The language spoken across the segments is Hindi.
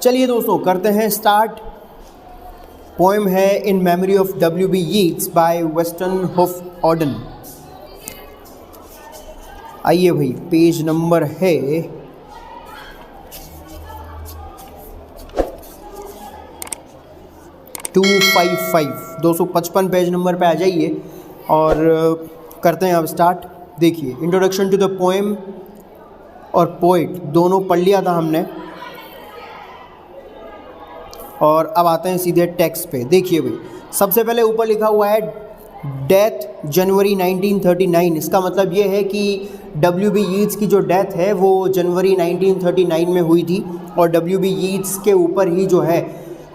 चलिए दोस्तों करते हैं स्टार्ट। पोएम है in memory of W.B. Yeats by Wystan Hugh Auden. आइए भाई, पेज नंबर है 255 पेज नंबर पे आ जाइए और करते हैं अब स्टार्ट। देखिए, इंट्रोडक्शन टू द पोएम और पोइट दोनों पढ़ लिया था हमने और अब आते हैं सीधे टेक्स्ट पे। देखिए भाई, सबसे पहले ऊपर लिखा हुआ है डेथ जनवरी 1939। इसका मतलब ये है कि W.B. Yeats की जो डेथ है वो जनवरी 1939 में हुई थी और W.B. Yeats के ऊपर ही जो है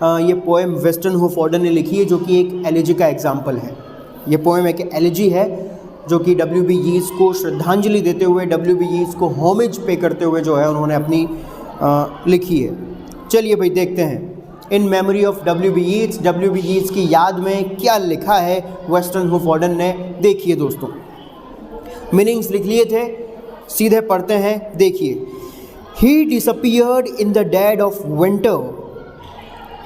ये पोएम वेस्टन हॉफ ऑर्डन ने लिखी है, जो कि एक एलिजी का एग्जाम्पल है। ये पोएम एक एलिजी है जो कि W.B. Yeats को श्रद्धांजलि देते हुए, W.B. Yeats को होमेज पे करते हुए जो है उन्होंने अपनी लिखी है। चलिए भाई देखते हैं इन memory of W.B. Yeats, W.B. Yeats की याद में क्या लिखा है वेस्टन हॉफ ऑर्डन ने। देखिए दोस्तों, मीनिंग्स लिख लिए थे, सीधे पढ़ते हैं। देखिए, he disappeared in the dead of winter.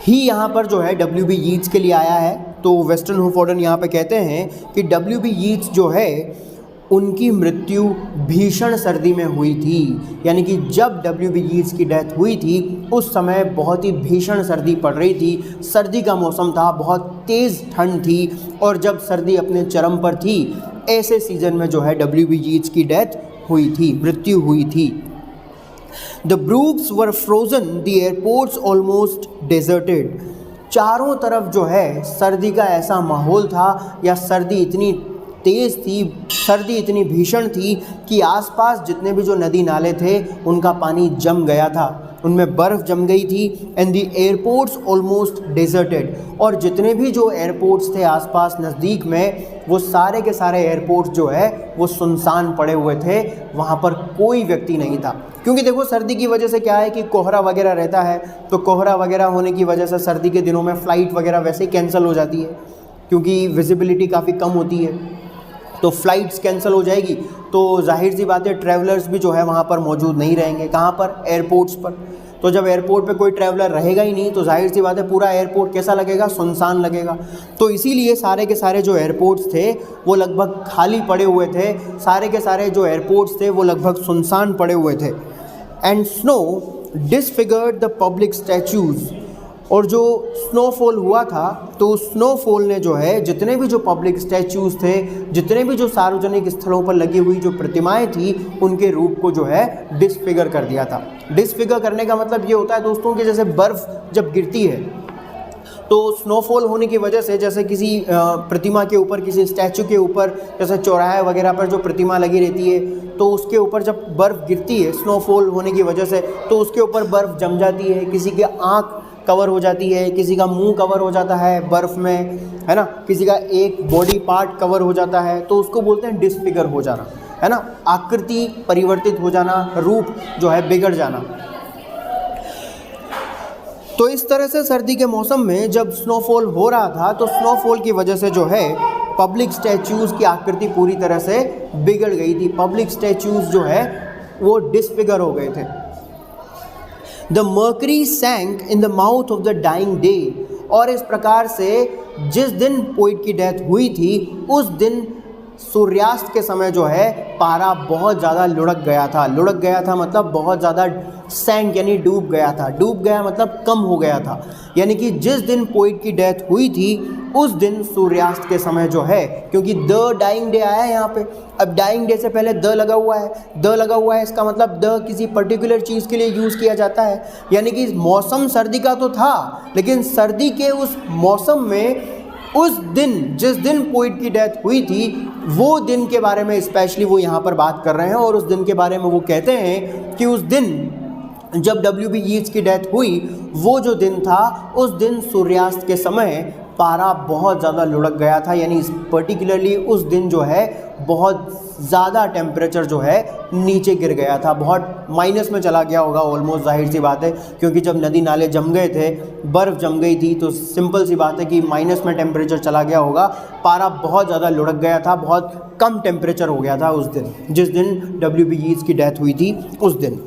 ही यहाँ पर जो है W.B. Yeats के लिए आया है, तो वेस्टन हॉफ ऑर्डन यहाँ पे कहते हैं कि W.B. Yeats जो है उनकी मृत्यु भीषण सर्दी में हुई थी। यानी कि जब W.B. Yeats की डेथ हुई थी उस समय बहुत ही भीषण सर्दी पड़ रही थी, सर्दी का मौसम था, बहुत तेज़ ठंड थी और जब सर्दी अपने चरम पर थी ऐसे सीज़न में जो है W.B. Yeats की डेथ हुई थी, मृत्यु हुई थी। The brooks were frozen, the airports almost deserted। चारों तरफ जो है सर्दी का ऐसा माहौल था, या सर्दी इतनी तेज़ थी, सर्दी इतनी भीषण थी कि आसपास जितने भी जो नदी नाले थे उनका पानी जम गया था, उनमें बर्फ़ जम गई थी। And the airports almost deserted, और जितने भी जो एयरपोर्ट्स थे आसपास नज़दीक में, वो सारे के सारे एयरपोर्ट्स जो है वो सुनसान पड़े हुए थे, वहाँ पर कोई व्यक्ति नहीं था। क्योंकि देखो, सर्दी की वजह से क्या है कि कोहरा वगैरह रहता है, तो कोहरा वगैरह होने की वजह से सर्दी के दिनों में फ़्लाइट वगैरह वैसे ही कैंसिल हो जाती है, क्योंकि विजिबिलिटी काफ़ी कम होती है, तो फ़्लाइट्स कैंसिल हो जाएगी तो जाहिर सी बात है ट्रैवलर्स भी जो है वहाँ पर मौजूद नहीं रहेंगे। कहाँ पर? एयरपोर्ट्स पर। तो जब एयरपोर्ट पे कोई ट्रैवलर रहेगा ही नहीं तो जाहिर सी बात है पूरा एयरपोर्ट कैसा लगेगा? सुनसान लगेगा। तो इसीलिए सारे के सारे जो एयरपोर्ट्स थे वो लगभग खाली पड़े हुए थे, सारे के सारे जो एयरपोर्ट्स थे वो लगभग सुनसान पड़े हुए थे। And snow disfigured the public statues, और जो स्नोफॉल हुआ था तो स्नोफॉल ने जो है जितने भी जो पब्लिक स्टैचूज़ थे, जितने भी जो सार्वजनिक स्थलों पर लगी हुई जो प्रतिमाएं थी, उनके रूप को जो है डिसफिगर कर दिया था। डिसफिगर करने का मतलब ये होता है दोस्तों कि जैसे बर्फ़ जब गिरती है तो स्नोफॉल होने की वजह से, जैसे किसी प्रतिमा के ऊपर, किसी स्टैचू के ऊपर, जैसे चौराहे वगैरह पर जो प्रतिमा लगी रहती है तो उसके ऊपर जब बर्फ़ गिरती है स्नोफॉल होने की वजह से, तो उसके ऊपर बर्फ़ जम जाती है, किसी की आँख कवर हो जाती है, किसी का मुंह कवर हो जाता है बर्फ़ में, है ना, किसी का एक बॉडी पार्ट कवर हो जाता है, तो उसको बोलते हैं डिसफिगर हो जाना, है ना, आकृति परिवर्तित हो जाना, रूप जो है बिगड़ जाना। तो इस तरह से सर्दी के मौसम में जब स्नोफॉल हो रहा था तो स्नोफॉल की वजह से जो है पब्लिक स्टैचूज़ की आकृति पूरी तरह से बिगड़ गई थी, पब्लिक स्टैचूज़ जो है वो डिसफिगर हो गए थे। The mercury sank in the mouth of the dying day, और इस प्रकार से जिस दिन पोइट की डेथ हुई थी उस दिन सूर्यास्त के समय जो है पारा बहुत ज़्यादा लुढ़क गया था। लुढ़क गया था मतलब बहुत ज़्यादा सैंक यानी डूब गया था, डूब गया मतलब कम हो गया था। यानी कि जिस दिन पोइट की डेथ हुई थी उस दिन सूर्यास्त के समय जो है, क्योंकि द डाइंग डे आया है यहाँ पे, अब डाइंग डे से पहले द लगा हुआ है, द लगा हुआ है, इसका मतलब द किसी पर्टिकुलर चीज़ के लिए यूज़ किया जाता है। यानी कि मौसम सर्दी का तो था, लेकिन सर्दी के उस मौसम में उस दिन, जिस दिन पोइट की डेथ हुई थी, वो दिन के बारे में स्पेशली वो यहाँ पर बात कर रहे हैं। और उस दिन के बारे में वो कहते हैं कि उस दिन जब W.B. Yeats की डेथ हुई, वो जो दिन था, उस दिन सूर्यास्त के समय पारा बहुत ज़्यादा लुढ़क गया था। यानी पर्टिकुलरली उस दिन जो है बहुत ज़्यादा टेम्परेचर जो है नीचे गिर गया था, बहुत माइनस में चला गया होगा ऑलमोस्ट, जाहिर सी बात है, क्योंकि जब नदी नाले जम गए थे, बर्फ़ जम गई थी, तो सिंपल सी बात है कि माइनस में टेम्परेचर चला गया होगा, पारा बहुत ज़्यादा लुढ़क गया था, बहुत कम टेम्परेचर हो गया था उस दिन, जिस दिन W.B. Yeats की डेथ हुई थी उस दिन।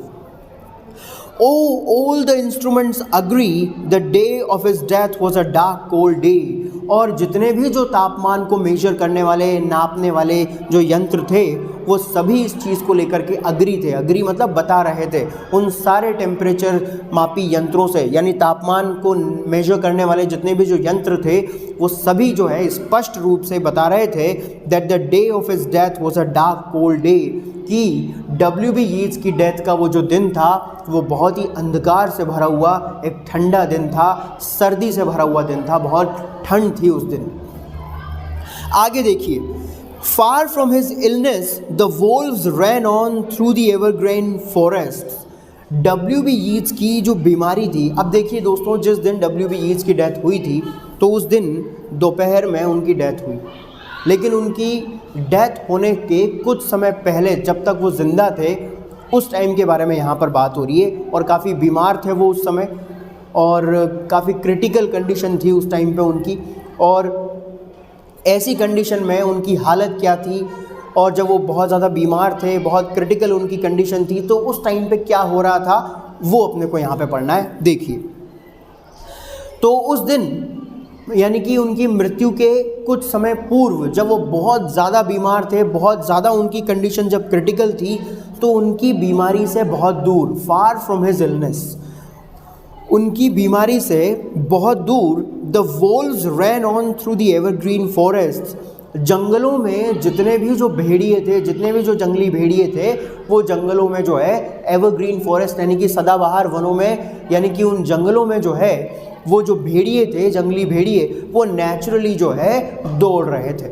all the instruments agree the day of his death was a dark cold day. और जितने भी जो तापमान को मेजर करने वाले, नापने वाले जो यंत्र थे, वो सभी इस चीज़ को लेकर के अग्री थे. अग्री मतलब बता रहे थे उन सारे टेम्परेचर मापी यंत्रों से, यानी तापमान को मेजर करने वाले जितने भी जो यंत्र थे वो सभी जो है स्पष्ट रूप से बता रहे थे that the day of his death was a dark cold day, कि W.B. यीट्स की डेथ का वो जो दिन था वो बहुत ही अंधकार से भरा हुआ एक ठंडा दिन था, सर्दी से भरा हुआ दिन था, बहुत ठंड थी उस दिन. आगे देखिए, far from his illness the wolves ran on through the evergreen forest. W.B. Yeats की जो बीमारी थी, अब देखिए दोस्तों, जिस दिन W.B. यीट्स की डेथ हुई थी तो उस दिन दोपहर में उनकी डेथ हुई, लेकिन उनकी डेथ होने के कुछ समय पहले जब तक वो ज़िंदा थे उस टाइम के बारे में यहाँ पर बात हो रही है. और काफ़ी बीमार थे वो उस समय, और काफ़ी क्रिटिकल कंडीशन थी उस टाइम पे उनकी. और ऐसी कंडीशन में उनकी हालत क्या थी, और जब वो बहुत ज़्यादा बीमार थे, बहुत क्रिटिकल उनकी कंडीशन थी, तो उस टाइम पे क्या हो रहा था वो अपने को यहाँ पे पढ़ना है. देखिए, तो उस दिन यानी कि उनकी मृत्यु के कुछ समय पूर्व जब वो बहुत ज़्यादा बीमार थे, बहुत ज़्यादा उनकी कंडीशन जब क्रिटिकल थी, तो उनकी बीमारी से बहुत दूर, फार फ्रॉम हिज इलनेस, उनकी बीमारी से बहुत दूर, the wolves ran on through the evergreen forest. जंगलों में जितने भी जो भेड़िए थे, जितने भी जो जंगली भेड़िए थे, वो जंगलों में जो है एवरग्रीन फॉरेस्ट यानी कि सदाबहार वनों में, यानी कि उन जंगलों में जो है वो जो भेड़िए थे, जंगली भेड़िए, वो नेचुरली जो है दौड़ रहे थे.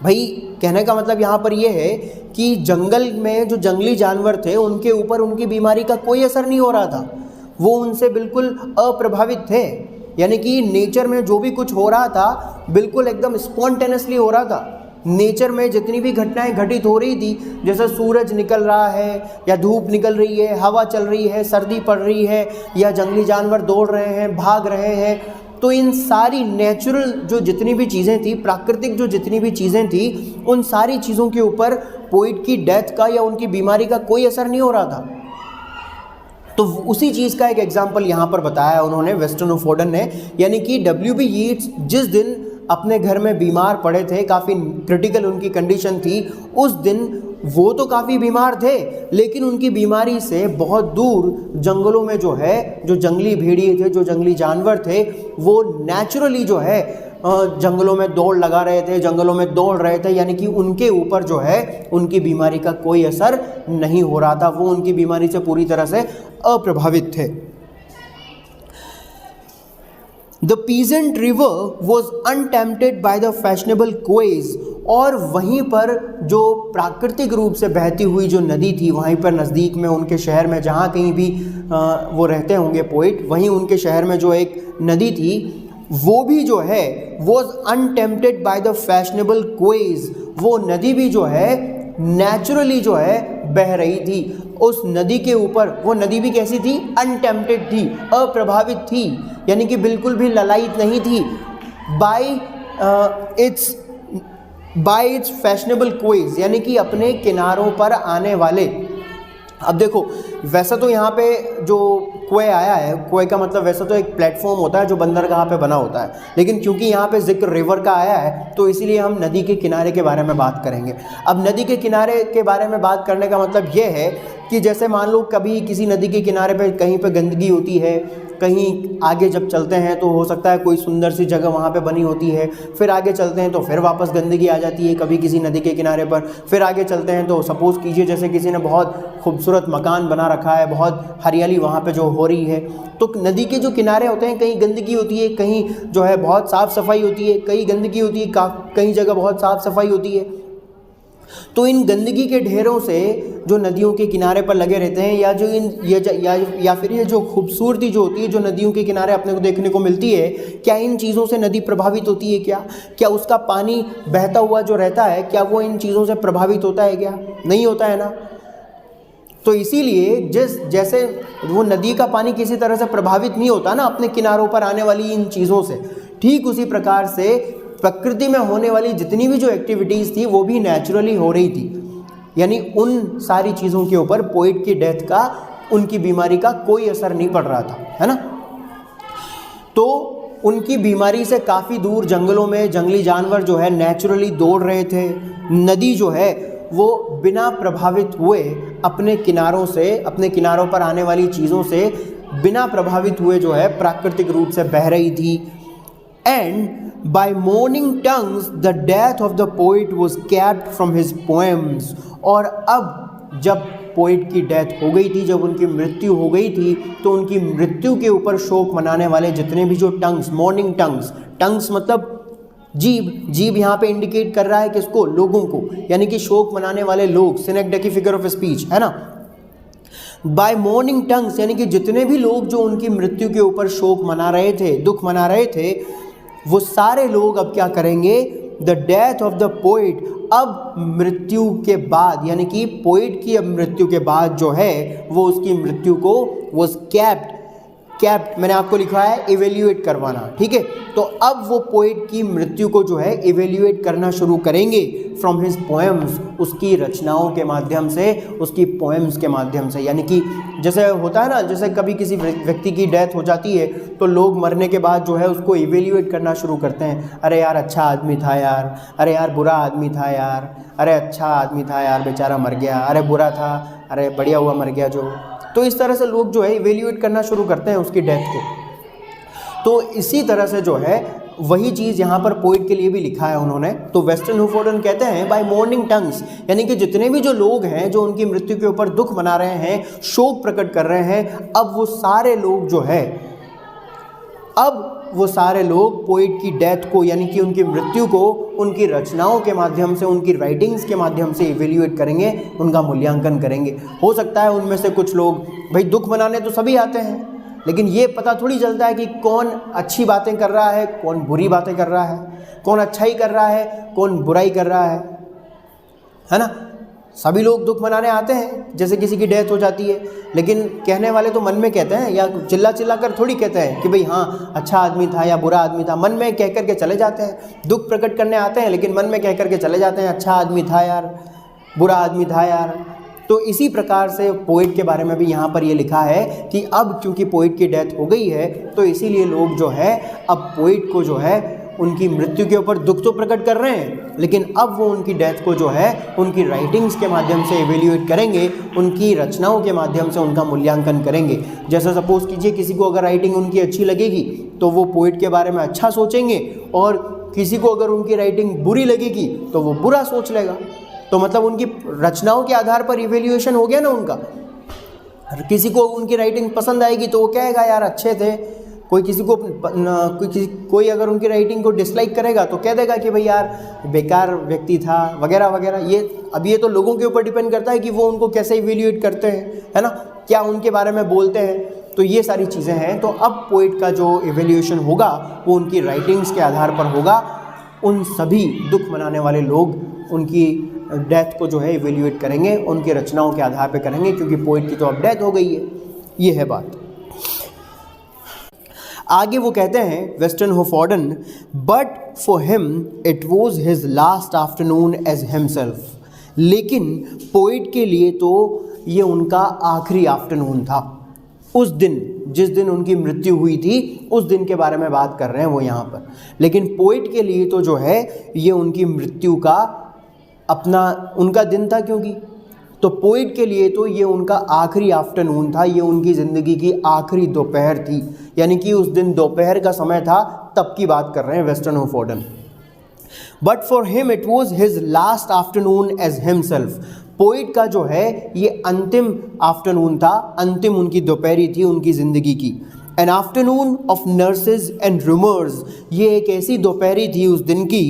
भाई कहने का मतलब यहाँ पर ये है कि जंगल में जो जंगली जानवर थे उनके ऊपर उनकी बीमारी का कोई असर नहीं हो रहा था, वो उनसे बिल्कुल अप्रभावित थे. यानी कि नेचर में जो भी कुछ हो रहा था बिल्कुल एकदम स्पॉन्टेनियसली हो रहा था. नेचर में जितनी भी घटनाएं घटित हो रही थी, जैसे सूरज निकल रहा है या धूप निकल रही है, हवा चल रही है, सर्दी पड़ रही है, या जंगली जानवर दौड़ रहे हैं, भाग रहे हैं, तो इन सारी नेचुरल जो जितनी भी चीज़ें थी, प्राकृतिक जो जितनी भी चीज़ें थी, उन सारी चीज़ों के ऊपर पोइट की डेथ का या उनकी बीमारी का कोई असर नहीं हो रहा था. तो उसी चीज़ का एक एग्जाम्पल यहाँ पर बताया उन्होंने, वेस्टन ऑफ फोर्डन ने. यानी कि W.B. यीट्स जिस दिन अपने घर में बीमार पड़े थे, काफ़ी क्रिटिकल उनकी कंडीशन थी, उस दिन वो तो काफ़ी बीमार थे, लेकिन उनकी बीमारी से बहुत दूर जंगलों में जो है, जो जंगली भेड़िए थे, जो जंगली जानवर थे, वो नेचुरली जो है जंगलों में दौड़ लगा रहे थे, जंगलों में दौड़ रहे थे. यानी कि उनके ऊपर जो है उनकी बीमारी का कोई असर नहीं हो रहा था, वो उनकी बीमारी से पूरी तरह से अप्रभावित थे. The peasant river was untainted by the fashionable quays. और वहीं पर जो प्राकृतिक रूप से बहती हुई जो नदी थी, वहीं पर नज़दीक में उनके शहर में, जहाँ कहीं भी वो रहते होंगे पोइट, वहीं उनके शहर में जो एक नदी थी, वो भी जो है was untainted by the fashionable quays. वो नदी भी जो है नेचुरली जो है बह रही थी. उस नदी के ऊपर, वो नदी भी कैसी थी? अनटेम्प्टेड थी, अप्रभावित थी, यानी कि बिल्कुल भी ललायित नहीं थी. बाय इट्स फैशनेबल क्वेज, यानी कि अपने किनारों पर आने वाले. अब देखो, वैसा तो यहाँ पे जो क्वे आया है, क्वे का मतलब वैसा तो एक प्लेटफॉर्म होता है जो बंदरगाह पे बना होता है, लेकिन क्योंकि यहाँ पे जिक्र रिवर का आया है तो इसीलिए हम नदी के किनारे के बारे में बात करेंगे. अब नदी के किनारे के बारे में बात करने का मतलब ये है कि जैसे मान लो कभी किसी नदी के किनारे पे कहीं पे गंदगी होती है, कहीं आगे जब चलते हैं तो हो सकता है कोई सुंदर सी जगह वहाँ पे बनी होती है, फिर आगे चलते हैं तो फिर वापस गंदगी आ जाती है कभी किसी नदी के किनारे पर. फिर आगे चलते हैं तो सपोज़ कीजिए जैसे किसी ने बहुत खूबसूरत मकान बना रखा है, बहुत हरियाली वहाँ पे जो हो रही है, तो नदी के जो किनारे होते हैं कहीं गंदगी होती है, कहीं जो है बहुत साफ़ सफाई होती है, कहीं गंदगी होती है, कहीं जगह बहुत साफ़ सफाई होती है. तो इन गंदगी के ढेरों से जो नदियों के किनारे पर लगे रहते हैं, या जो या फिर ये जो खूबसूरती जो होती है जो नदियों के किनारे अपने को देखने को मिलती है, क्या इन चीज़ों से नदी प्रभावित होती है? क्या उसका पानी बहता हुआ जो रहता है, क्या वो इन चीज़ों से प्रभावित होता है? क्या नहीं होता है ना. तो इसीलिए जैसे वो नदी का पानी किसी तरह से प्रभावित नहीं होता ना अपने किनारों पर आने वाली इन चीज़ों से, ठीक उसी प्रकार से प्रकृति में होने वाली जितनी भी जो एक्टिविटीज़ थी वो भी नेचुरली हो रही थी. यानी उन सारी चीज़ों के ऊपर पोइट की डेथ का उनकी बीमारी का कोई असर नहीं पड़ रहा था, है ना। तो उनकी बीमारी से काफ़ी दूर जंगलों में जंगली जानवर जो है नेचुरली दौड़ रहे थे। नदी जो है वो बिना प्रभावित हुए अपने किनारों से, अपने किनारों पर आने वाली चीज़ों से बिना प्रभावित हुए जो है प्राकृतिक रूप से बह रही थी। And by mourning tongues the death of the poet was kept from his poems. और अब जब पोइट की डेथ हो गई थी, जब उनकी मृत्यु हो गई थी, तो उनकी मृत्यु के ऊपर शोक मनाने वाले जितने भी जो टंग्स, मॉर्निंग टंग्स, टंग्स मतलब जीभ, जीभ यहाँ पे इंडिकेट कर रहा है किसको, लोगों को, यानी कि शोक मनाने वाले लोग, सिनेक्डेकी फिगर ऑफ स्पीच, है ना। बाय मॉर्निंग टंग्स यानी कि जितने भी लोग जो उनकी मृत्यु के ऊपर शोक मना रहे थे, दुख मना रहे थे, वो सारे लोग अब क्या करेंगे, the death of the poet, अब मृत्यु के बाद, यानी कि पोइट की अब मृत्यु के बाद जो है वो उसकी मृत्यु को वॉज कैप्ट, मैंने आपको लिखा है इवेल्युएट करवाना, ठीक है। तो अब वो पोइट की मृत्यु को जो है इवेल्युएट करना शुरू करेंगे फ्रॉम हिज पोएम्स, उसकी रचनाओं के माध्यम से, उसकी पोएम्स के माध्यम से। यानी कि जैसे होता है ना, जैसे कभी किसी व्यक्ति की डेथ हो जाती है तो लोग मरने के बाद जो है उसको इवेल्युएट करना शुरू करते हैं। अरे यार अच्छा आदमी था यार, अरे यार बुरा आदमी था यार, अरे अच्छा आदमी था यार बेचारा मर गया, अरे बुरा था, अरे बढ़िया हुआ मर गया जो। तो इस तरह से लोग जो है इवेल्युएट करना शुरू करते हैं उसकी डेथ को। तो इसी तरह से जो है वही चीज़ यहाँ पर पोइट के लिए भी लिखा है उन्होंने। तो वेस्टन हुफोर्डन कहते हैं बाय मॉर्निंग टंग्स, यानी कि जितने भी जो लोग हैं जो उनकी मृत्यु के ऊपर दुख मना रहे हैं, शोक प्रकट कर रहे हैं, अब वो सारे लोग जो है, अब वो सारे लोग पोइट की डेथ को, यानी कि उनकी मृत्यु को उनकी रचनाओं के माध्यम से, उनकी राइटिंग्स के माध्यम से इवेल्युएट करेंगे, उनका मूल्यांकन करेंगे। हो सकता है उनमें से कुछ लोग, भाई दुख मनाने तो सभी आते हैं, लेकिन ये पता थोड़ी चलता है कि कौन अच्छी बातें कर रहा है, कौन बुरी बातें कर रहा है, कौन अच्छाई कर रहा है, कौन बुराई कर रहा है ना। सभी लोग दुख मनाने आते हैं जैसे किसी की डेथ हो जाती है, लेकिन कहने वाले तो मन में कहते हैं, या चिल्ला चिल्ला कर थोड़ी कहते हैं कि भाई हाँ अच्छा आदमी था या बुरा आदमी था। मन में कह कर के चले जाते हैं, दुख प्रकट करने आते हैं लेकिन मन में कह कर के चले जाते हैं अच्छा आदमी था यार, बुरा आदमी था यार। तो इसी प्रकार से पोइट के बारे में भी यहाँ पर ये लिखा है कि अब क्योंकि पोइट की डेथ हो गई है तो इसीलिए लोग जो है अब पोइट को जो है उनकी मृत्यु के ऊपर दुख तो प्रकट कर रहे हैं, लेकिन अब वो उनकी डेथ को जो है उनकी राइटिंग्स के माध्यम से इवेल्युएट करेंगे, उनकी रचनाओं के माध्यम से उनका मूल्यांकन करेंगे। जैसे सपोज कीजिए किसी को अगर राइटिंग उनकी अच्छी लगेगी तो वो पोइट के बारे में अच्छा सोचेंगे, और किसी को अगर उनकी राइटिंग बुरी लगेगी तो वो बुरा सोच लेगा। तो मतलब उनकी रचनाओं के आधार पर इवेल्युएशन हो गया ना उनका। किसी को उनकी राइटिंग पसंद आएगी तो वो कहेगा यार अच्छे थे, कोई किसी को कोई अगर उनकी राइटिंग को डिसलाइक करेगा तो कह देगा कि भाई यार बेकार व्यक्ति था वगैरह वगैरह। ये तो लोगों के ऊपर डिपेंड करता है कि वो उनको कैसे इवेल्युएट करते हैं, है ना, क्या उनके बारे में बोलते हैं। तो ये सारी चीज़ें हैं। तो अब पोइट का जो इवेल्युएशन होगा वो उनकी राइटिंग्स के आधार पर होगा। उन सभी दुख मनाने वाले लोग उनकी डेथ को जो है इवेल्युएट करेंगे, उनकी रचनाओं के आधार पर करेंगे, क्योंकि पोइट की तो अब डेथ हो गई है। ये है बात। आगे वो कहते हैं Wystan Hugh Auden, but for him it was his last afternoon as himself. लेकिन पोइट के लिए तो ये उनका आखिरी आफ्टरनून था। उस दिन, जिस दिन उनकी मृत्यु हुई थी, उस दिन के बारे में बात कर रहे हैं वो यहाँ पर। लेकिन पोइट के लिए तो जो है ये उनकी मृत्यु का अपना उनका दिन था, क्योंकि तो पोइट के लिए तो ये उनका आखिरी आफ्टरनून था, ये उनकी ज़िंदगी की आखिरी दोपहर थी। यानी कि उस दिन दोपहर का समय था, तब की बात कर रहे हैं Wystan Hugh Auden. But for him it was his last afternoon as himself. Poet का जो है ये अंतिम आफ्टरनून था, अंतिम उनकी दोपहरी थी उनकी ज़िंदगी की। An afternoon of nurses and rumours, ये एक ऐसी दोपहरी थी उस दिन की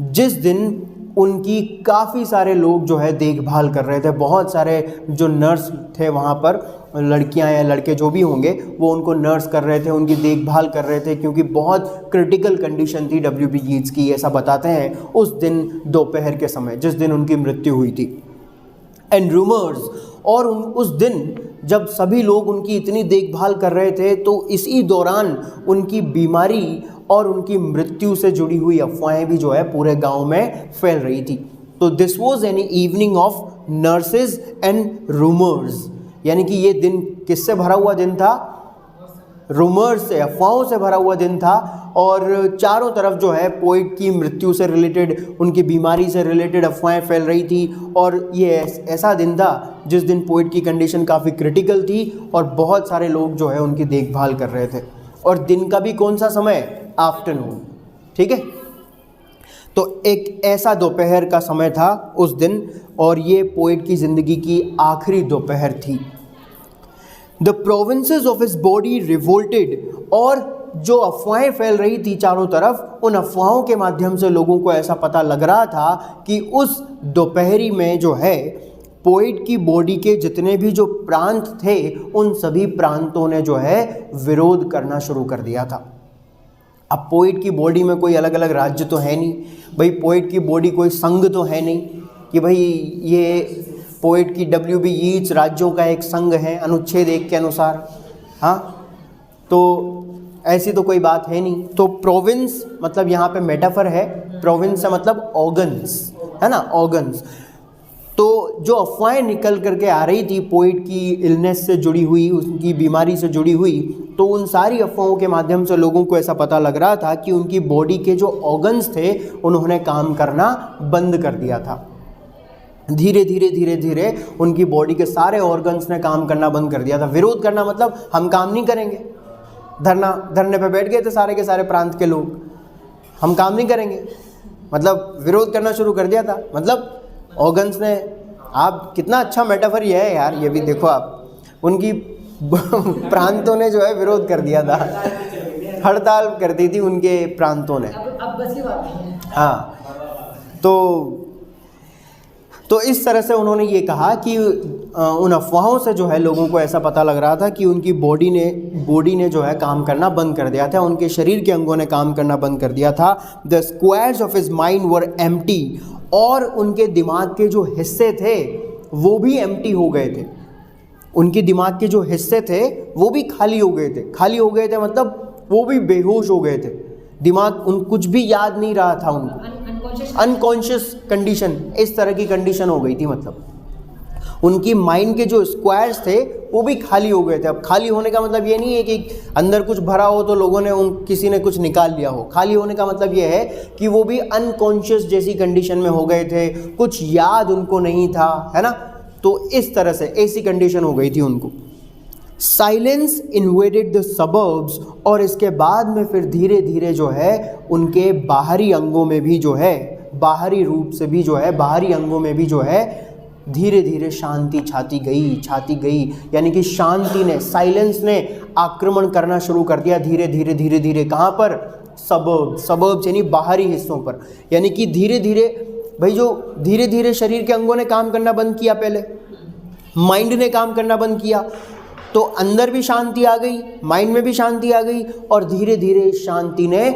जिस दिन उनकी काफ़ी सारे लोग जो है देखभाल कर रहे थे। बहुत सारे जो नर्स थे वहाँ पर, लड़कियाँ या लड़के जो भी होंगे, वो उनको नर्स कर रहे थे, उनकी देखभाल कर रहे थे, क्योंकि बहुत क्रिटिकल कंडीशन थी W.B. यीट्स की, ऐसा बताते हैं उस दिन दोपहर के समय जिस दिन उनकी मृत्यु हुई थी। एंड रूमर्स, और उस दिन जब सभी लोग उनकी इतनी देखभाल कर रहे थे तो इसी दौरान उनकी बीमारी और उनकी मृत्यु से जुड़ी हुई अफवाहें भी जो है पूरे गांव में फैल रही थी। तो this was an evening of nurses and rumours, यानी कि ये दिन किससे भरा हुआ दिन था? रूमर्स से, अफवाहों से भरा हुआ दिन था। और चारों तरफ जो है पोइट की मृत्यु से रिलेटेड, उनकी बीमारी से रिलेटेड अफवाहें फैल रही थी। और ये ऐसा दिन था जिस दिन पोइट की कंडीशन काफ़ी क्रिटिकल थी और बहुत सारे लोग जो है उनकी देखभाल कर रहे थे। और दिन का भी कौन सा समय? आफ्टरनून। ठीक है, तो एक ऐसा दोपहर का समय था उस दिन, और ये पोइट की ज़िंदगी की आखिरी दोपहर थी। The provinces of his body revolted, और जो अफवाहें फैल रही थी चारों तरफ, उन अफवाहों के माध्यम से लोगों को ऐसा पता लग रहा था कि उस दोपहरी में जो है पोइट की बॉडी के जितने भी जो प्रांत थे, उन सभी प्रांतों ने जो है विरोध करना शुरू कर दिया था। अब पोइट की बॉडी में कोई अलग अलग राज्य तो है नहीं भाई, पोइट की बॉडी कोई संघ तो है नहीं कि भाई ये पोइट की WB यीट्स राज्यों का एक संघ है अनुच्छेद 1 के अनुसार। हाँ, तो ऐसी तो कोई बात है नहीं। तो प्रोविंस मतलब यहाँ पे मेटाफर है, प्रोविंस से मतलब ऑर्गन्स, है ना, ऑर्गन्स। तो जो अफवाहें निकल करके आ रही थी पोइट की इलनेस से जुड़ी हुई, उनकी बीमारी से जुड़ी हुई, तो उन सारी अफवाहों के माध्यम से लोगों को ऐसा पता लग रहा था कि उनकी बॉडी के जो ऑर्गन्स थे उन्होंने काम करना बंद कर दिया था। धीरे धीरे उनकी बॉडी के सारे ऑर्गन्स ने काम करना बंद कर दिया था। विरोध करना मतलब हम काम नहीं करेंगे, धरने पे बैठ गए थे सारे के सारे प्रांत के लोग, हम काम नहीं करेंगे, मतलब विरोध करना शुरू कर दिया था। मतलब ऑर्गन्स ने, आप कितना अच्छा मेटाफर ये है यार, ये भी देखो आप, उनकी प्रांतों ने जो है विरोध कर दिया था, हड़ताल कर दी थी उनके प्रांतों ने। अब बस की बात नहीं है। हाँ, तो इस तरह से उन्होंने ये कहा कि उन अफवाहों से जो है लोगों को ऐसा पता लग रहा था कि उनकी बॉडी ने जो है काम करना बंद कर दिया था, उनके शरीर के अंगों ने काम करना बंद कर दिया था। The squares of his mind were empty, और उनके दिमाग के जो हिस्से थे वो भी एम्प्टी हो गए थे। उनके दिमाग के जो हिस्से थे वो भी खाली हो गए थे। खाली हो गए थे मतलब वो भी बेहोश हो गए थे, दिमाग उन कुछ भी याद नहीं रहा था उनको, अनकॉन्शियस कंडीशन, इस तरह की कंडीशन हो गई थी। मतलब उनकी माइंड के जो स्क्वायर्स थे वो भी खाली हो गए थे। अब खाली होने का मतलब ये नहीं है कि अंदर कुछ भरा हो तो लोगों ने किसी ने कुछ निकाल लिया हो। खाली होने का मतलब ये है कि वो भी अनकॉन्शियस जैसी कंडीशन में हो गए थे, कुछ याद उनको नहीं था, है ना। तो इस तरह से ऐसी कंडीशन हो गई थी उनको। साइलेंस इन्वेडेड द सबर्ब्स, और इसके बाद में फिर धीरे धीरे जो है उनके बाहरी अंगों में भी जो है, बाहरी रूप से भी जो है, बाहरी अंगों में भी जो है धीरे धीरे शांति छाती गई। यानी कि शांति ने, साइलेंस ने आक्रमण करना शुरू कर दिया धीरे धीरे। कहाँ पर? सबर्ब्स यानी बाहरी हिस्सों पर। यानी कि धीरे धीरे भाई, जो धीरे धीरे शरीर के अंगों ने काम करना बंद किया, पहले माइंड ने काम करना बंद किया, तो अंदर भी शांति आ गई, माइंड में भी शांति आ गई, और धीरे धीरे शांति ने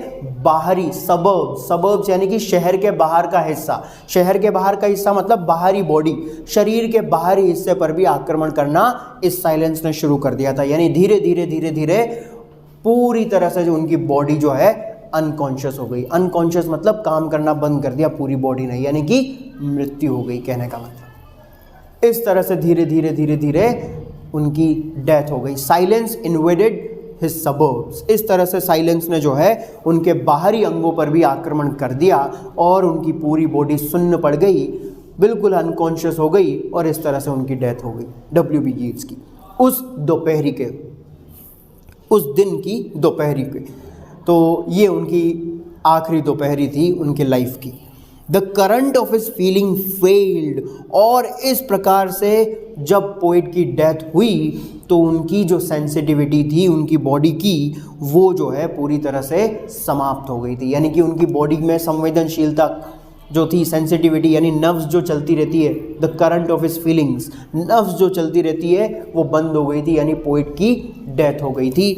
बाहरी सबर्ब्स यानी कि शहर के बाहर का हिस्सा, शहर के बाहर का हिस्सा मतलब बाहरी बॉडी, शरीर के बाहरी हिस्से पर भी आक्रमण करना इस साइलेंस ने शुरू कर दिया था। यानी धीरे धीरे पूरी तरह से जो उनकी बॉडी जो है अनकॉन्शियस हो गई। अनकॉन्शियस मतलब काम करना बंद कर दिया पूरी बॉडी ने, यानी कि मृत्यु हो गई, कहने का मतलब। इस तरह से धीरे धीरे उनकी डेथ हो गई। साइलेंस इन्वेडेड हिज सबर्ब्स, इस तरह से साइलेंस ने जो है उनके बाहरी अंगों पर भी आक्रमण कर दिया और उनकी पूरी बॉडी सुन्न पड़ गई, बिल्कुल अनकॉन्शियस हो गई, और इस तरह से उनकी डेथ हो गई WB यीट्स की उस दोपहरी के, उस दिन की दोपहरी के। तो ये उनकी आखिरी दोपहरी थी उनके लाइफ की। The current of his feeling failed, और इस प्रकार से जब पोइट की डेथ हुई तो उनकी जो सेंसिटिविटी थी उनकी बॉडी की, वो जो है पूरी तरह से समाप्त हो गई थी। यानी कि उनकी बॉडी में संवेदनशीलता जो थी, सेंसिटिविटी यानी नर्व्स जो चलती रहती है, the current of his feelings, nerves जो चलती रहती है वो बंद हो गई थी, यानी पोइट की डेथ हो गई थी।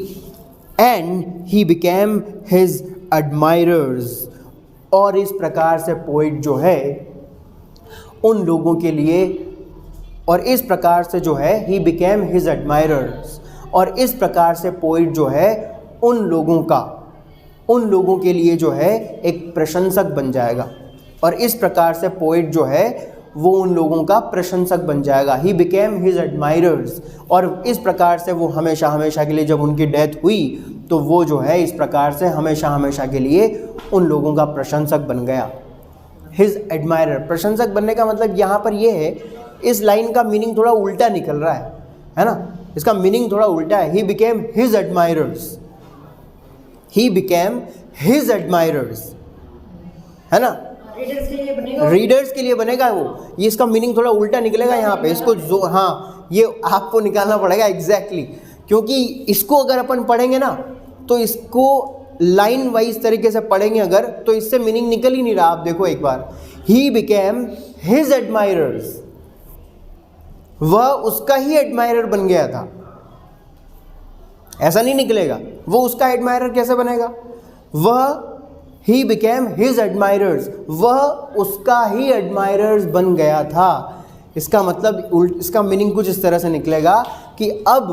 And he became his admirers, और इस प्रकार से पोइट जो है उन लोगों के लिए, और इस प्रकार से जो है ही बिकेम हिज एडमायरर्स, और इस प्रकार से पोइट जो है उन लोगों के लिए जो है एक प्रशंसक बन जाएगा। और इस प्रकार से पोइट जो है वो उन लोगों का प्रशंसक बन जाएगा। ही बिकेम हिज एडमायरर्स, और इस प्रकार से वो हमेशा हमेशा के लिए, जब उनकी डेथ हुई तो वो जो है इस प्रकार से हमेशा हमेशा के लिए उन लोगों का प्रशंसक बन गया। हिज एडमायरर, प्रशंसक बनने का मतलब यहाँ पर ये है, इस लाइन का मीनिंग थोड़ा उल्टा निकल रहा है ना, इसका मीनिंग थोड़ा उल्टा है। He became his admirers, he became his admirers, है ना, रीडर्स के लिए बनेगा वो, ये इसका मीनिंग थोड़ा उल्टा निकलेगा यहाँ पे, इसको जो, हाँ ये आपको निकालना पड़ेगा एग्जैक्टली, क्योंकि इसको अगर अपन पढ़ेंगे ना तो इसको लाइन वाइज तरीके से पढ़ेंगे अगर, तो इससे मीनिंग निकल ही नहीं रहा। आप देखो एक बार, ही बिकेम हिज एडमायरर्स, वह उसका ही एडमायरर बन गया था, ऐसा नहीं निकलेगा। वो उसका एडमायरर कैसे बनेगा? वह, ही बिकेम हिज एडमायरर्स, वह उसका ही एडमायरर्स बन गया था। इसका मतलब इसका मीनिंग कुछ इस तरह से निकलेगा कि अब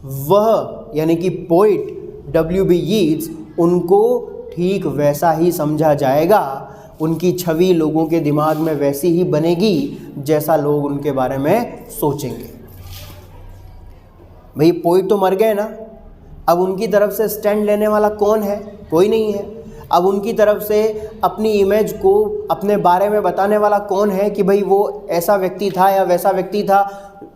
वह यानी कि पोइट W.B. यीट्स, उनको ठीक वैसा ही समझा जाएगा, उनकी छवि लोगों के दिमाग में वैसी ही बनेगी जैसा लोग उनके बारे में सोचेंगे। भाई पोइट तो मर गए ना, अब उनकी तरफ से स्टैंड लेने वाला कौन है? कोई नहीं है। अब उनकी तरफ से अपनी इमेज को, अपने बारे में बताने वाला कौन है कि भाई वो ऐसा व्यक्ति था या वैसा व्यक्ति था।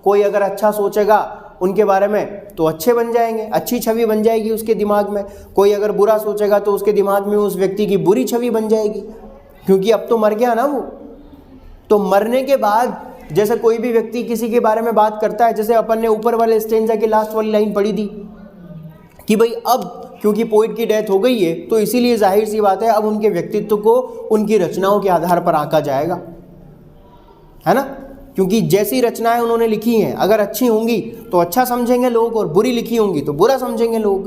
कोई अगर अच्छा सोचेगा उनके बारे में तो अच्छे बन जाएंगे, अच्छी छवि बन जाएगी उसके दिमाग में। कोई अगर बुरा सोचेगा तो उसके दिमाग में उस व्यक्ति की बुरी छवि बन जाएगी, क्योंकि अब तो मर गया ना वो। तो मरने के बाद जैसे कोई भी व्यक्ति किसी के बारे में बात करता है, जैसे अपन ने ऊपर वाले स्टेंजा की लास्ट वाली लाइन पढ़ी थी कि भाई अब क्योंकि पोइट की डेथ हो गई है तो इसीलिए जाहिर सी बात है अब उनके व्यक्तित्व को उनकी रचनाओं के आधार पर आंका जाएगा, है ना। क्योंकि जैसी रचनाएं उन्होंने लिखी हैं, अगर अच्छी होंगी तो अच्छा समझेंगे लोग, और बुरी लिखी होंगी तो बुरा समझेंगे लोग।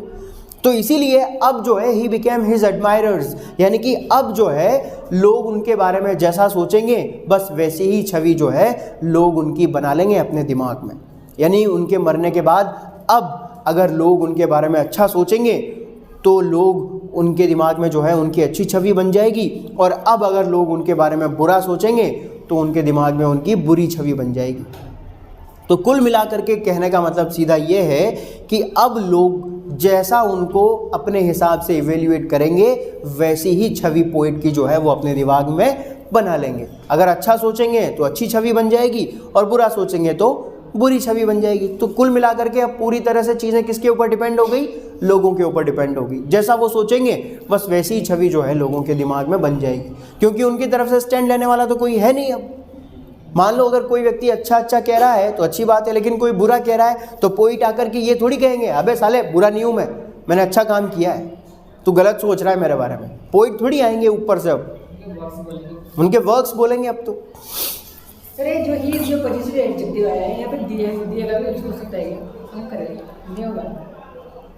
तो इसीलिए अब जो है ही बिकेम हिज एडमायरर्स, यानी कि अब जो है लोग उनके बारे में जैसा सोचेंगे बस वैसी ही छवि जो है लोग उनकी बना लेंगे अपने दिमाग में। यानी उनके मरने के बाद अब अगर लोग उनके बारे में अच्छा सोचेंगे तो लोग उनके दिमाग में जो है उनकी अच्छी छवि बन जाएगी, और अब अगर लोग उनके बारे में बुरा सोचेंगे तो उनके दिमाग में उनकी बुरी छवि बन जाएगी। तो कुल मिलाकर के कहने का मतलब सीधा ये है कि अब लोग जैसा उनको अपने हिसाब से इवेल्युएट करेंगे वैसी ही छवि पोइट की जो है वो अपने दिमाग में बना लेंगे। अगर अच्छा सोचेंगे तो अच्छी छवि बन जाएगी, और बुरा सोचेंगे तो बुरी छवि बन जाएगी। तो कुल मिलाकर के अब पूरी तरह से चीज़ें किसके ऊपर डिपेंड हो गई? लोगों के ऊपर डिपेंड होगी। जैसा वो सोचेंगे बस वैसी ही छवि जो है लोगों के दिमाग में बन जाएगी, क्योंकि उनकी तरफ से स्टैंड लेने वाला तो कोई है नहीं। अब मान लो अगर कोई व्यक्ति अच्छा अच्छा कह रहा है तो अच्छी बात है, लेकिन कोई बुरा कह रहा है तो पोइट आकर के ये थोड़ी कहेंगे अबे साले बुरा नहीं हूँ मैंने अच्छा काम किया है, तू गलत सोच रहा है मेरे बारे में। पोइट थोड़ी आएंगे ऊपर से, अब उनके वर्क्स बोलेंगे। अब तो अरे जो ये जो पोजीशन एडजेक्टिव आया है यहाँ पे दिया का भी यूज हो सकता है, हम करें नहीं होगा।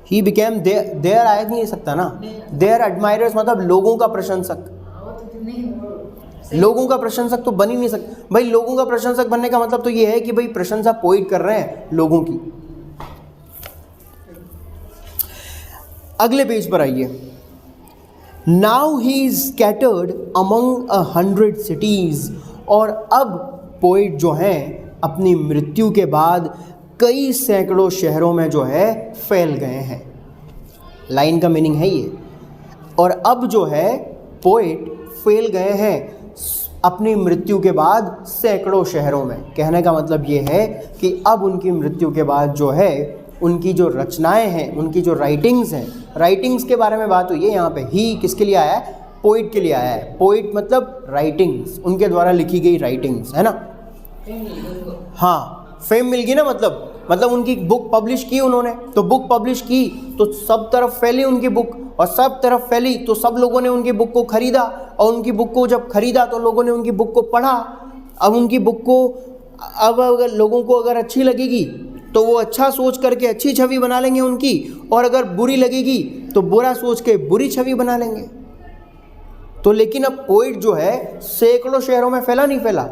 ही बिकेम देयर आया नहीं सकता ना, देयर एडमायरर्स मतलब लोगों का प्रशंसक। लोगों का प्रशंसक तो बन ही नहीं सकता भाई। लोगों का प्रशंसक बनने का मतलब तो ये है कि भाई प्रशंसा पोइट कर रहे हैं लोगों की। अगले पेज पर आइए। Now he is scattered among 100 cities, और अब पोइट जो हैं अपनी मृत्यु के बाद कई सैकड़ों शहरों में जो है फैल गए हैं। लाइन का मीनिंग है ये। और अब जो है पोइट फैल गए हैं अपनी मृत्यु के बाद सैकड़ों शहरों में। कहने का मतलब ये है कि अब उनकी मृत्यु के बाद जो है उनकी जो रचनाएं हैं, उनकी जो राइटिंग्स हैं, राइटिंग्स के बारे में बात हुई है यहाँ पे। ही किसके लिए आया है? पोइट के लिए आया है। पोइट मतलब राइटिंग्स, उनके द्वारा लिखी गई राइटिंग्स, है ना। हाँ, फेम मिल गई ना, मतलब उनकी बुक पब्लिश की उन्होंने, तो बुक पब्लिश की तो सब तरफ फैली उनकी बुक, और सब तरफ फैली तो सब लोगों ने उनकी बुक को खरीदा, और उनकी बुक को जब खरीदा तो लोगों ने उनकी बुक को पढ़ा। अब उनकी बुक को अब अगर लोगों को अगर अच्छी लगेगी तो वो अच्छा सोच करके अच्छी छवि बना लेंगे उनकी, और अगर बुरी लगेगी तो बुरा सोच के बुरी छवि बना लेंगे। तो लेकिन अब पोइट जो है सैकड़ों शहरों में फैला नहीं फैला,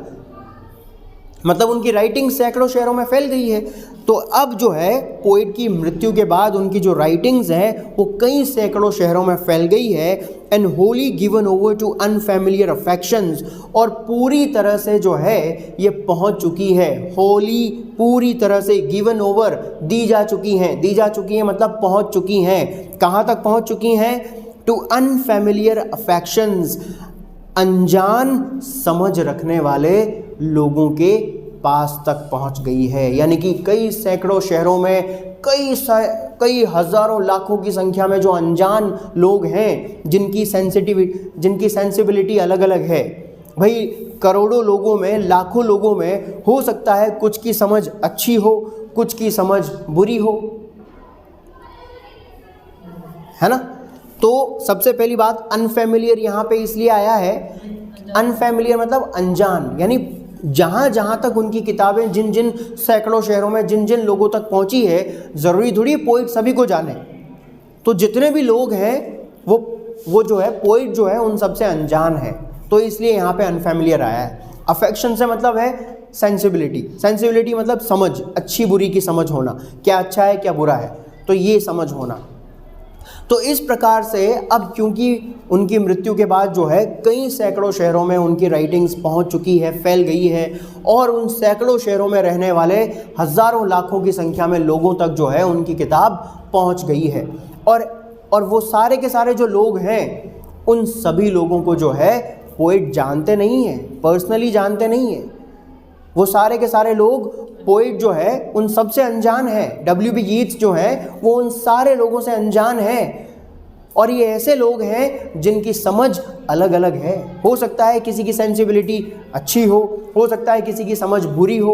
मतलब उनकी राइटिंग सैकड़ों शहरों में फैल गई है। तो अब जो है पोइट की मृत्यु के बाद उनकी जो राइटिंग्स हैं वो कई सैकड़ों शहरों में फैल गई है। And wholly given over to unfamiliar affections, और पूरी तरह से जो है ये पहुंच चुकी है। होली पूरी तरह से गिवन ओवर, दी जा चुकी हैं मतलब पहुंच चुकी हैं। कहाँ तक पहुंच चुकी हैं? टू अनफैमिलियर अफेक्शंस, अनजान समझ रखने वाले लोगों के पास तक पहुंच गई है। यानी कि कई सैकड़ों शहरों में कई हजारों लाखों की संख्या में जो अनजान लोग हैं जिनकी सेंसिबिलिटी अलग अलग है। भाई करोड़ों लोगों में, लाखों लोगों में हो सकता है कुछ की समझ अच्छी हो, कुछ की समझ बुरी हो, है ना। तो सबसे पहली बात अनफैमिलियर यहाँ पे इसलिए आया है, अनफैमिलियर मतलब अनजान, यानी जहाँ जहाँ तक उनकी किताबें जिन जिन सैकड़ों शहरों में जिन जिन लोगों तक पहुँची है, ज़रूरी थोड़ी पोइट सभी को जाने। तो जितने भी लोग हैं वो जो है पोइट जो है उन सबसे अनजान है, तो इसलिए यहाँ पे अनफैमिलियर आया है। अफेक्शन से मतलब है सेंसिबिलिटी मतलब समझ, अच्छी बुरी की समझ होना, क्या अच्छा है क्या बुरा है, तो ये समझ होना। तो इस प्रकार से अब क्योंकि उनकी मृत्यु के बाद जो है कई सैकड़ों शहरों में उनकी राइटिंग्स पहुंच चुकी है, फैल गई है, और उन सैकड़ों शहरों में रहने वाले हज़ारों लाखों की संख्या में लोगों तक जो है उनकी किताब पहुंच गई है। और वो सारे के सारे जो लोग हैं उन सभी लोगों को जो है पोइट जानते नहीं हैं, पर्सनली जानते नहीं हैं। वो सारे के सारे लोग, पोइट जो है उन सबसे अनजान है। W.B. यीट्स जो है वो उन सारे लोगों से अनजान है, और ये ऐसे लोग हैं जिनकी समझ अलग अलग है। हो सकता है किसी की सेंसिबिलिटी अच्छी हो सकता है किसी की समझ बुरी हो।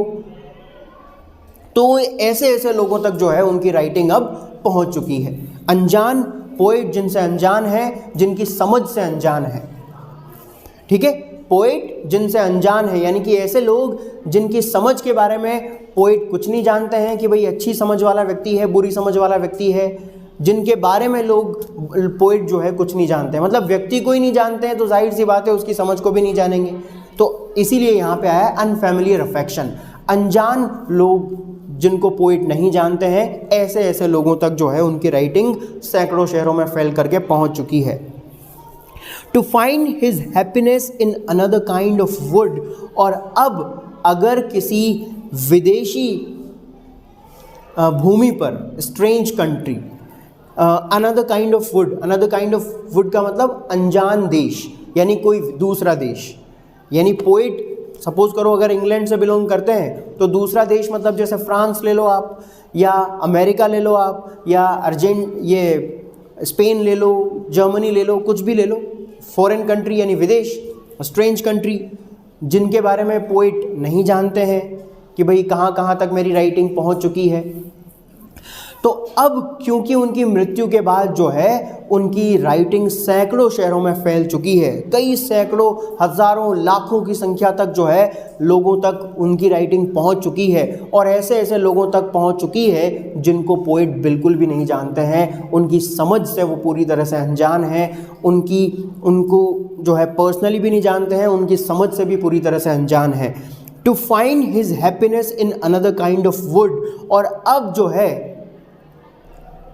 तो ऐसे लोगों तक जो है उनकी राइटिंग अब पहुंच चुकी है। अनजान पोइट जिनसे अनजान है, जिनकी समझ से अनजान है, ठीक है। पोइट जिनसे अनजान है यानी कि ऐसे लोग जिनकी समझ के बारे में पोइट कुछ नहीं जानते हैं कि भाई अच्छी समझ वाला व्यक्ति है, बुरी समझ वाला व्यक्ति है, जिनके बारे में लोग पोइट जो है कुछ नहीं जानते हैं। मतलब व्यक्ति को ही नहीं जानते हैं तो जाहिर सी बात है उसकी समझ को भी नहीं जानेंगे। तो इसीलिए यहाँ पे आया अनफैमिलियर अफेक्शन, अनजान लोग जिनको पोइट नहीं जानते हैं, ऐसे लोगों तक जो है उनकी राइटिंग सैकड़ों शहरों में फैल करके पहुँच चुकी है। To find his happiness in another kind of wood, और अब अगर किसी विदेशी भूमि पर, strange country, another kind of wood का मतलब अनजान देश, यानी कोई दूसरा देश। यानी पोइट सपोज करो अगर इंग्लैंड से बिलोंग करते हैं तो दूसरा देश मतलब जैसे फ्रांस ले लो आप, या अमेरिका ले लो आप, या स्पेन ले लो, जर्मनी ले लो, कुछ भी ले लो, फॉरेन कंट्री यानी विदेश, स्ट्रेंज कंट्री, जिनके बारे में पोइट नहीं जानते हैं कि भाई कहाँ कहाँ तक मेरी राइटिंग पहुँच चुकी है। तो अब क्योंकि उनकी मृत्यु के बाद जो है उनकी राइटिंग सैकड़ों शहरों में फैल चुकी है, कई सैकड़ों, हज़ारों, लाखों की संख्या तक जो है लोगों तक उनकी राइटिंग पहुंच चुकी है, और ऐसे लोगों तक पहुंच चुकी है जिनको पोइट बिल्कुल भी नहीं जानते हैं, उनकी समझ से वो पूरी तरह से अनजान हैं, उनको जो है पर्सनली भी नहीं जानते हैं, उनकी समझ से भी पूरी तरह से अनजान है। To find his happiness in another kind of wood, और अब जो है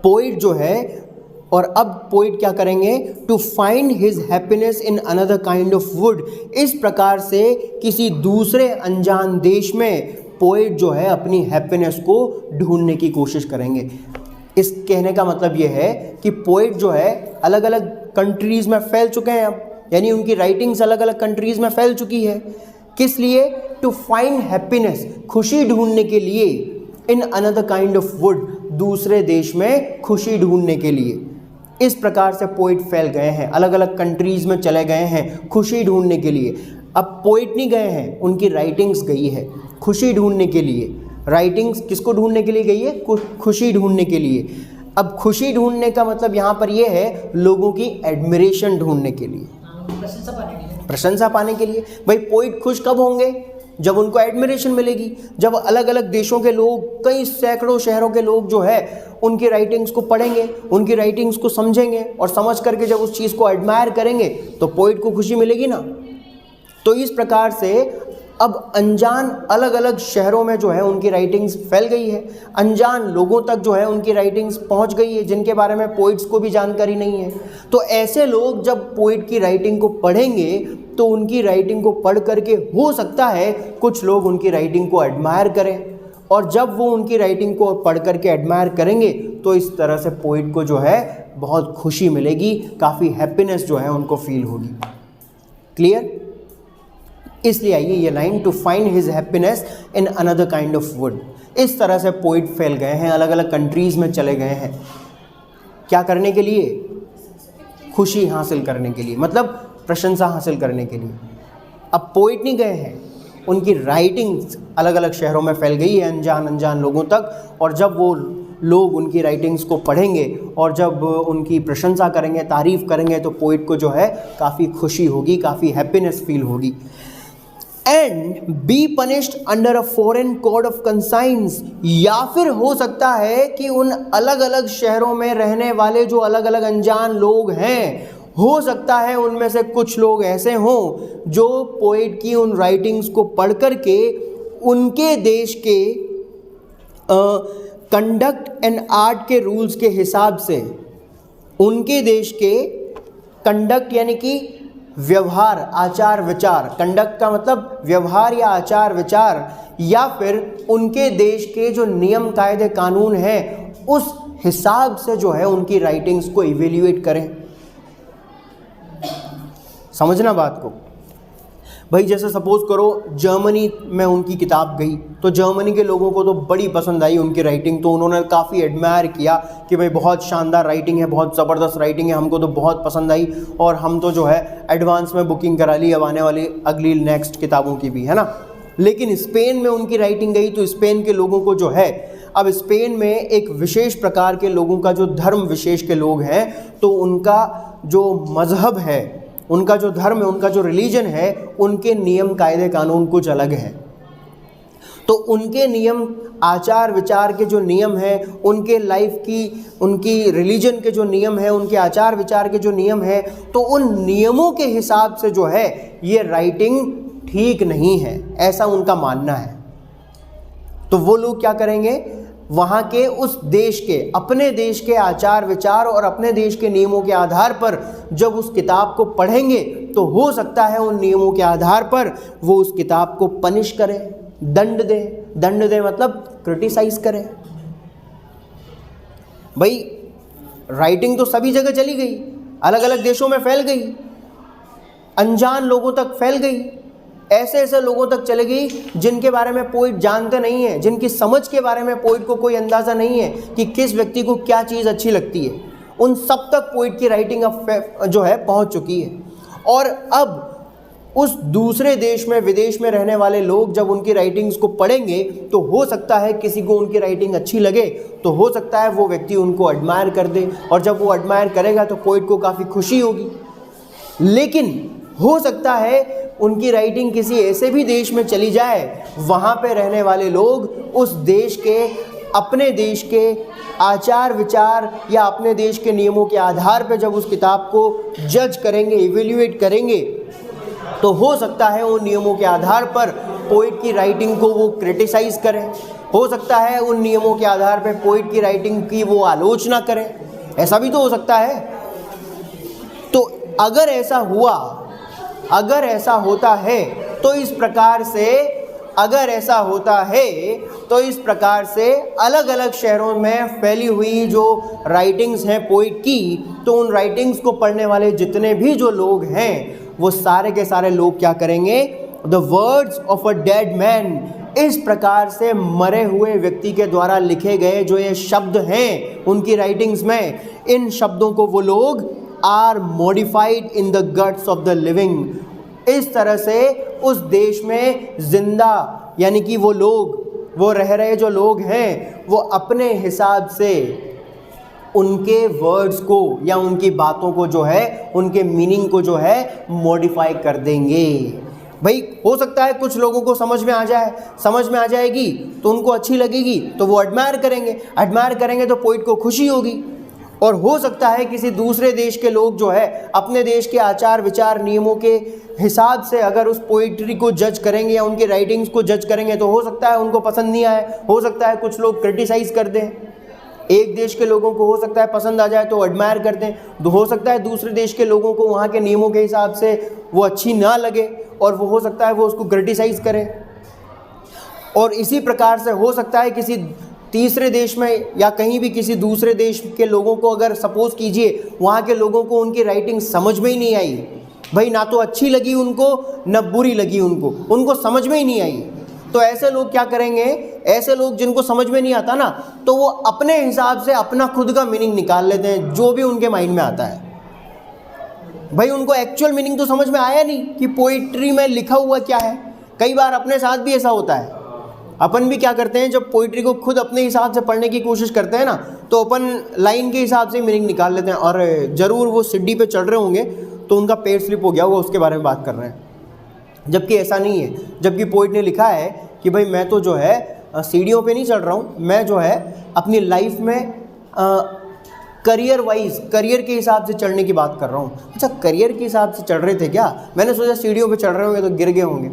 पोइट जो है, और अब पोइट क्या करेंगे? To find his happiness in another kind of wood. इस प्रकार से किसी दूसरे अनजान देश में पोइट जो है अपनी हैप्पीनेस को ढूंढने की कोशिश करेंगे। इस कहने का मतलब ये है कि पोइट जो है अलग अलग कंट्रीज़ में फैल चुके हैं अब, यानी उनकी राइटिंग्स अलग अलग कंट्रीज़ में फैल चुकी है। किस लिए? टू फाइंड हैप्पीनेस, खुशी ढूंढने के लिए, इन अनदर काइंड ऑफ वुड, दूसरे देश में खुशी ढूंढने के लिए। इस प्रकार से पोइट फैल गए हैं, अलग अलग कंट्रीज़ में चले गए हैं खुशी ढूंढने के लिए। अब पोइट नहीं गए हैं, उनकी राइटिंग्स गई है खुशी ढूंढने के लिए। राइटिंग्स किसको ढूंढने के लिए गई है? खुशी ढूंढने के लिए। अब खुशी ढूंढने का मतलब यहाँ पर यह है लोगों की एडमिरेशन ढूंढने के लिए, प्रशंसा पाने के लिए। भाई पोइट खुश कब होंगे? जब उनको एडमिरेशन मिलेगी, जब अलग अलग देशों के लोग, कई सैकड़ों शहरों के लोग जो है उनकी राइटिंग्स को पढ़ेंगे, उनकी राइटिंग्स को समझेंगे, और समझ करके जब उस चीज़ को एडमायर करेंगे तो पोइट को खुशी मिलेगी ना। तो इस प्रकार से अब अनजान अलग अलग शहरों में जो है उनकी राइटिंग्स फैल गई है, अनजान लोगों तक जो है उनकी राइटिंग्स पहुंच गई है जिनके बारे में पोइट्स को भी जानकारी नहीं है। तो ऐसे लोग जब पोइट की राइटिंग को पढ़ेंगे तो उनकी राइटिंग को पढ़ करके हो सकता है कुछ लोग उनकी राइटिंग को एडमायर करें, और जब वो उनकी राइटिंग को पढ़ करके एडमायर करेंगे तो इस तरह से पोइट को जो है बहुत खुशी मिलेगी, काफ़ी हैप्पीनेस जो है उनको फील होगी। क्लियर? इसलिए आइए ये line, to find his happiness in another kind of wood. इस तरह से पोइट फैल गए हैं, अलग अलग कंट्रीज़ में चले गए हैं। क्या करने के लिए? खुशी हासिल करने के लिए, मतलब प्रशंसा हासिल करने के लिए। अब पोइट नहीं गए हैं, उनकी राइटिंग्स अलग अलग शहरों में फैल गई है अनजान लोगों तक, और जब वो लोग उनकी राइटिंग्स को पढ़ेंगे और जब उनकी प्रशंसा करेंगे, तारीफ़ करेंगे, तो पोइट को जो है काफ़ी खुशी होगी, काफ़ी हैप्पीनेस फील होगी। And be punished under a foreign code of conscience, या फिर हो सकता है कि उन अलग अलग शहरों में रहने वाले जो अलग अलग अनजान लोग हैं, हो सकता है उनमें से कुछ लोग ऐसे हों जो पोइट की उन राइटिंग्स को पढ़ करके उनके देश के कंडक्ट एंड आर्ट के रूल्स के हिसाब से, उनके देश के कंडक्ट यानी कि व्यवहार, आचार विचार, कंडक्ट का मतलब व्यवहार या आचार विचार, या फिर उनके देश के जो नियम कायदे कानून हैं उस हिसाब से जो है उनकी राइटिंग्स को इवेल्युएट करें। समझना बात को। भाई जैसे सपोज करो जर्मनी में उनकी किताब गई तो जर्मनी के लोगों को तो बड़ी पसंद आई उनकी राइटिंग, तो उन्होंने काफ़ी एडमायर किया कि भाई बहुत शानदार राइटिंग है, बहुत ज़बरदस्त राइटिंग है, हमको तो बहुत पसंद आई, और हम तो जो है एडवांस में बुकिंग करा ली अब आने वाली अगली नेक्स्ट किताबों की भी, है ना। लेकिन स्पेन में उनकी राइटिंग गई तो स्पेन के लोगों को जो है, अब स्पेन में एक विशेष प्रकार के लोगों का जो धर्म विशेष के लोग हैं, तो उनका जो मज़हब है, उनका जो धर्म है, उनका जो रिलीजन है, उनके नियम कायदे कानून कुछ अलग हैं। तो उनके नियम आचार विचार के जो नियम हैं, उनके लाइफ की, उनकी रिलीजन के जो नियम हैं, उनके आचार विचार के जो नियम हैं, तो उन नियमों के हिसाब से जो है ये राइटिंग ठीक नहीं है, ऐसा उनका मानना है। तो वो लोग क्या करेंगे, वहाँ के उस देश के, अपने देश के आचार विचार और अपने देश के नियमों के आधार पर जब उस किताब को पढ़ेंगे तो हो सकता है उन नियमों के आधार पर वो उस किताब को पनिश करें, दंड दें मतलब क्रिटिसाइज करें। भाई राइटिंग तो सभी जगह चली गई, अलग अलग देशों में फैल गई, अनजान लोगों तक फैल गई, ऐसे लोगों तक चले गई जिनके बारे में पोइट जानते नहीं है, जिनकी समझ के बारे में पोइट को कोई अंदाज़ा नहीं है कि किस व्यक्ति को क्या चीज़ अच्छी लगती है, उन सब तक पोइट की राइटिंग अब जो है पहुंच चुकी है। और अब उस दूसरे देश में, विदेश में रहने वाले लोग जब उनकी राइटिंग्स को पढ़ेंगे तो हो सकता है किसी को उनकी राइटिंग अच्छी लगे, तो हो सकता है वो व्यक्ति उनको एडमायर कर दे, और जब वो एडमायर करेगा तो पोइट को काफ़ी खुशी होगी। लेकिन हो सकता है उनकी राइटिंग किसी ऐसे भी देश में चली जाए, वहाँ पे रहने वाले लोग उस देश के, अपने देश के आचार विचार या अपने देश के नियमों के आधार पर जब उस किताब को जज करेंगे, इवेल्युएट करेंगे, तो हो सकता है उन नियमों के आधार पर पोइट की राइटिंग को वो क्रिटिसाइज करें, हो सकता है उन नियमों के आधार पर पोइट की राइटिंग की वो आलोचना करें, ऐसा भी तो हो सकता है। तो अगर ऐसा हुआ, अगर ऐसा होता है तो इस प्रकार से, अगर ऐसा होता है तो इस प्रकार से अलग अलग शहरों में फैली हुई जो राइटिंग्स हैं पोइट की, तो उन राइटिंग्स को पढ़ने वाले जितने भी जो लोग हैं वो सारे के सारे लोग क्या करेंगे, the words of a dead man, इस प्रकार से मरे हुए व्यक्ति के द्वारा लिखे गए जो ये शब्द हैं उनकी राइटिंग्स में, इन शब्दों को वो लोग are modified in the guts of the living, इस तरह से उस देश में जिंदा यानी कि वो लोग, वो रह रहे जो लोग हैं, वो अपने हिसाब से उनके वर्ड्स को या उनकी बातों को जो है, उनके मीनिंग को जो है मॉडिफाई कर देंगे। भाई हो सकता है कुछ लोगों को समझ में आ जाए, समझ में आ जाएगी तो उनको अच्छी लगेगी तो वो एडमायर करेंगे, एडमायर करेंगे तो पोइट को खुशी होगी, और हो सकता है किसी दूसरे देश के लोग जो है अपने देश के आचार विचार नियमों के हिसाब से अगर उस पोइट्री को जज करेंगे या उनकी राइटिंग्स को जज करेंगे तो हो सकता है उनको पसंद नहीं आए, हो सकता है कुछ लोग क्रिटिसाइज़ कर दें। एक देश के लोगों को हो सकता है पसंद आ जाए तो एडमायर करते हैं, हो सकता है दूसरे देश के लोगों को वहाँ के नियमों के हिसाब से वो अच्छी ना लगे और वो हो सकता है वो उसको क्रिटिसाइज़ करें। और इसी प्रकार से हो सकता है किसी तीसरे देश में या कहीं भी किसी दूसरे देश के लोगों को अगर सपोज़ कीजिए वहाँ के लोगों को उनकी राइटिंग समझ में ही नहीं आई, भाई ना तो अच्छी लगी उनको न बुरी लगी उनको समझ में ही नहीं आई, तो ऐसे लोग क्या करेंगे, ऐसे लोग जिनको समझ में नहीं आता ना तो वो अपने हिसाब से अपना खुद का मीनिंग निकाल लेते हैं जो भी उनके माइंड में आता है। भाई उनको एक्चुअल मीनिंग तो समझ में आया नहीं कि पोइट्री में लिखा हुआ क्या है। कई बार अपने साथ भी ऐसा होता है, अपन भी क्या करते हैं जब पोइट्री को खुद अपने हिसाब से पढ़ने की कोशिश करते हैं ना तो अपन लाइन के हिसाब से मीनिंग निकाल लेते हैं और ज़रूर वो सीढ़ी पे चढ़ रहे होंगे तो उनका पेट स्लिप हो गया होगा, उसके बारे में बात कर रहे हैं, जबकि ऐसा नहीं है। जबकि पोइट ने लिखा है कि भाई मैं तो जो है सीढ़ियों पे नहीं चढ़ रहा हूँ, मैं जो है अपनी लाइफ में करियर वाइज करियर के हिसाब से चढ़ने की बात कर रहा हूँ। अच्छा करियर के हिसाब से चढ़ रहे थे क्या, मैंने सोचा सीढ़ियों पे चढ़ रहे होंगे तो गिर गए होंगे,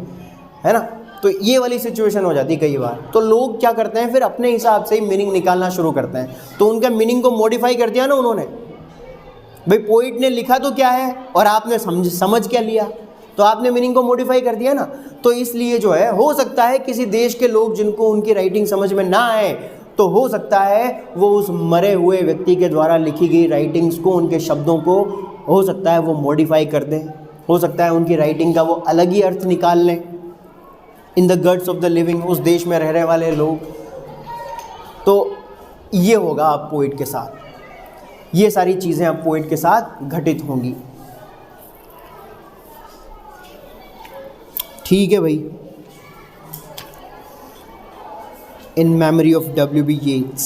है ना। तो ये वाली सिचुएशन हो जाती है कई बार। तो लोग क्या करते हैं फिर अपने हिसाब से ही मीनिंग निकालना शुरू करते हैं, तो उनका मीनिंग को मॉडिफाई कर दिया ना उन्होंने। भाई पोइट ने लिखा तो क्या है और आपने समझ क्या लिया, तो आपने मीनिंग को मॉडिफाई कर दिया ना। तो इसलिए जो है हो सकता है किसी देश के लोग जिनको उनकी राइटिंग समझ में ना आए तो हो सकता है वो उस मरे हुए व्यक्ति के द्वारा लिखी गई राइटिंग्स को, उनके शब्दों को हो सकता है वो मॉडिफाई कर दें, हो सकता है उनकी राइटिंग का वो अलग ही अर्थ निकाल लें। इन the guts of the living, उस देश में रहने वाले लोग। तो ये होगा आप पोइट के साथ, ये सारी चीज़ें आप पोइट के साथ घटित होंगी। ठीक है भाई। इन मेमोरी ऑफ W.B. Yeats।